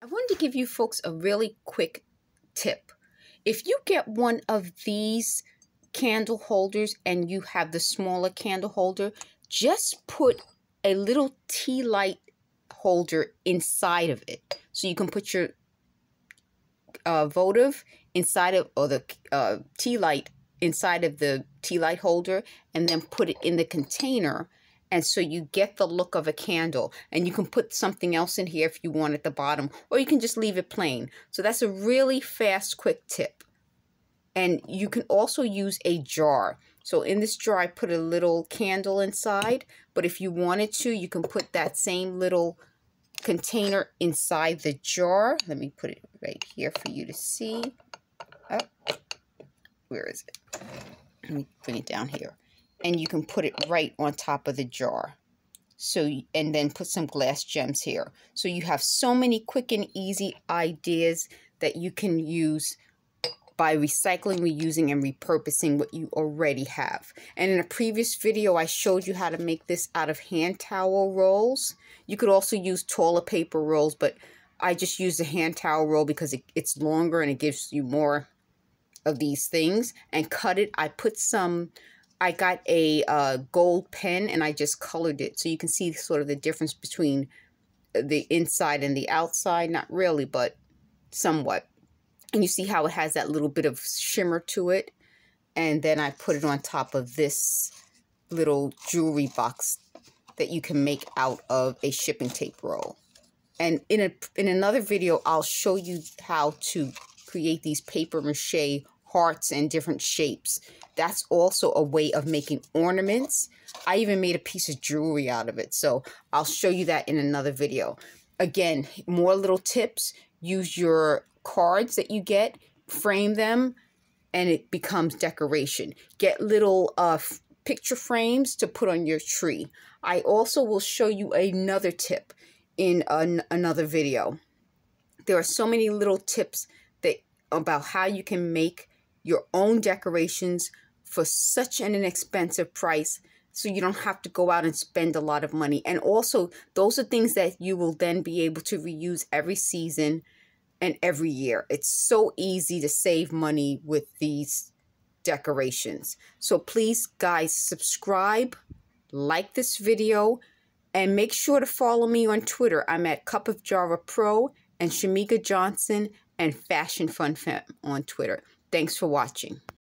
I wanted to give you folks a really quick tip. If you get one of these candle holders and you have the smaller candle holder, just put a little tea light holder inside of it. So you can put your votive inside of, or the tea light inside of the tea light holder, and then put it in the container. And so you get the look of a candle, and you can put something else in here if you want at the bottom, or you can just leave it plain. So that's a really fast, quick tip. And you can also use a jar. So in this jar, I put a little candle inside, but if you wanted to, you can put that same little container inside the jar. Let me put it right here for you to see. Oh, where is it? Let me bring it down here. And you can put it right on top of the jar. So, and then put some glass gems here. So you have so many quick and easy ideas that you can use by recycling, reusing, and repurposing what you already have. And in a previous video, I showed you how to make this out of hand towel rolls. You could also use toilet paper rolls, but I just use the hand towel roll because it's longer and it gives you more of these things. And cut it. I got a gold pen and I just colored it. So you can see sort of the difference between the inside and the outside. Not really, but somewhat. And you see how it has that little bit of shimmer to it. And then I put it on top of this little jewelry box that you can make out of a shipping tape roll. And in another video, I'll show you how to create these paper mache hearts and different shapes. That's also a way of making ornaments. I even made a piece of jewelry out of it. So I'll show you that in another video. Again, more little tips. Use your cards that you get, frame them, and it becomes decoration. Get little picture frames to put on your tree. I also will show you another tip in another video. There are so many little tips about how you can make your own decorations for such an inexpensive price, so you don't have to go out and spend a lot of money. And also, those are things that you will then be able to reuse every season and every year. It's so easy to save money with these decorations. So please, guys, subscribe, like this video, and make sure to follow me on Twitter. I'm at Cup of Jara Pro and Shamega Johnson and Fashion Fun Femme on Twitter. Thanks for watching.